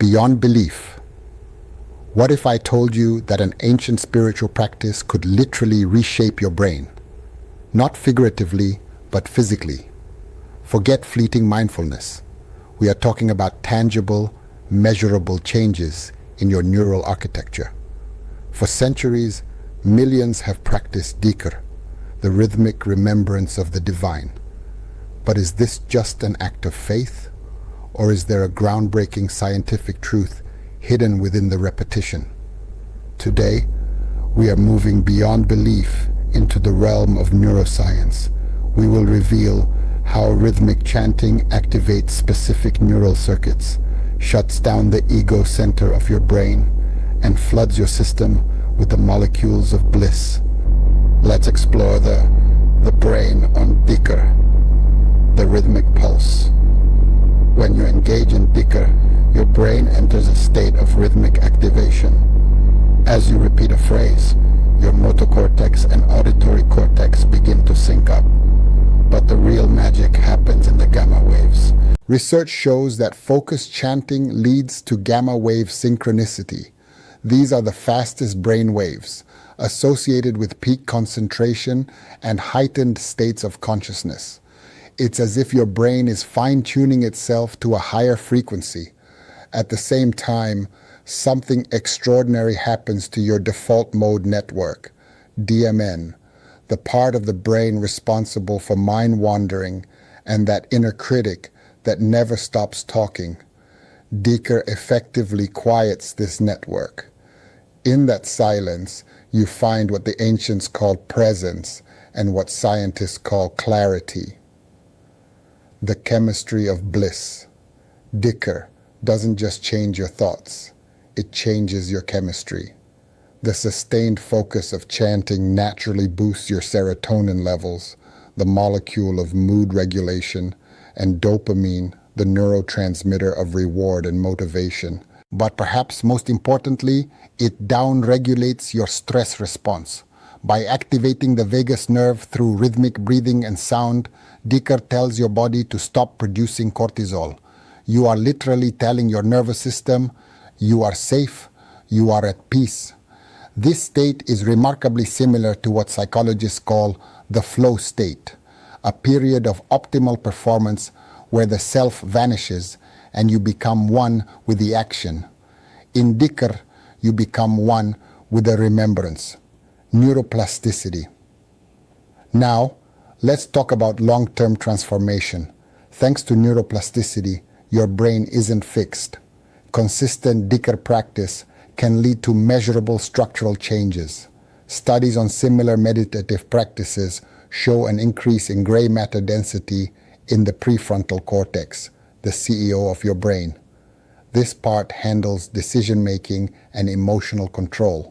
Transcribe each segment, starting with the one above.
beyond belief. What if I told you that an ancient spiritual practice could literally reshape your brain? Not figuratively, but physically. Forget fleeting mindfulness. We are talking about tangible, measurable changes in your neural architecture. For centuries, millions have practiced Dhikr, the rhythmic remembrance of the divine. But is this just an act of faith? Or is there a groundbreaking scientific truth hidden within the repetition? Today, we are moving beyond belief into the realm of neuroscience. We will reveal how rhythmic chanting activates specific neural circuits, shuts down the ego center of your brain, and floods your system with the molecules of bliss. Let's explore the brain on Dhikr, the rhythmic pulse. When you engage in Dhikr, your brain enters a state of rhythmic activation. As you repeat a phrase, your motor cortex and auditory cortex begin to sync up. But the real magic happens in the gamma waves. Research shows that focused chanting leads to gamma wave synchronicity. These are the fastest brain waves, associated with peak concentration and heightened states of consciousness. It's as if your brain is fine-tuning itself to a higher frequency. At the same time, something extraordinary happens to your default mode network, DMN, the part of the brain responsible for mind wandering and that inner critic that never stops talking. Dhikr effectively quiets this network. In that silence, you find what the ancients called presence and what scientists call clarity. The chemistry of bliss. Dhikr doesn't just change your thoughts, it changes your chemistry. The sustained focus of chanting naturally boosts your serotonin levels, the molecule of mood regulation, and dopamine, the neurotransmitter of reward and motivation. But perhaps most importantly, it downregulates your stress response. By activating the vagus nerve through rhythmic breathing and sound, Dhikr tells your body to stop producing cortisol. You are literally telling your nervous system, you are safe, you are at peace. This state is remarkably similar to what psychologists call the flow state, a period of optimal performance where the self vanishes and you become one with the action. In Dhikr, you become one with the remembrance. Neuroplasticity. Now, let's talk about long-term transformation. Thanks to neuroplasticity, your brain isn't fixed. Consistent Dhikr practice can lead to measurable structural changes. Studies on similar meditative practices show an increase in gray matter density in the prefrontal cortex, the CEO of your brain. This part handles decision-making and emotional control.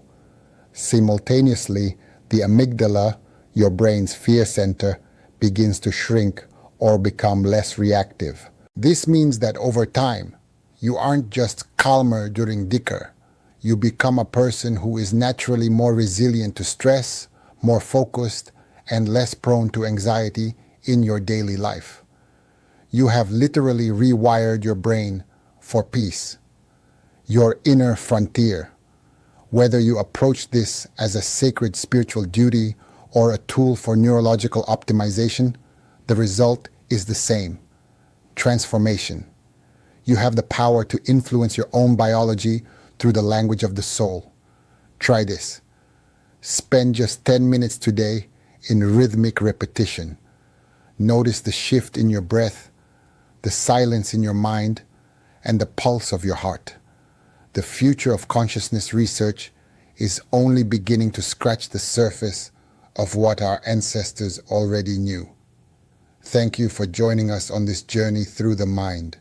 Simultaneously, the amygdala, your brain's fear center, begins to shrink or become less reactive. This means that over time, you aren't just calmer during Dhikr. You become a person who is naturally more resilient to stress, more focused, and less prone to anxiety in your daily life. You have literally rewired your brain for peace, your inner frontier. Whether you approach this as a sacred spiritual duty or a tool for neurological optimization, the result is the same: transformation. You have the power to influence your own biology through the language of the soul. Try this. Spend just 10 minutes today in rhythmic repetition. Notice the shift in your breath, the silence in your mind, and the pulse of your heart. The future of consciousness research is only beginning to scratch the surface of what our ancestors already knew. Thank you for joining us on this journey through the mind.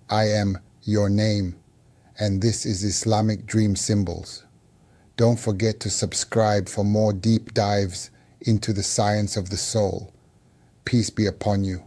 I am your name, and this is Islamic Dream Symbols. Don't forget to subscribe for more deep dives into the science of the soul. Peace be upon you.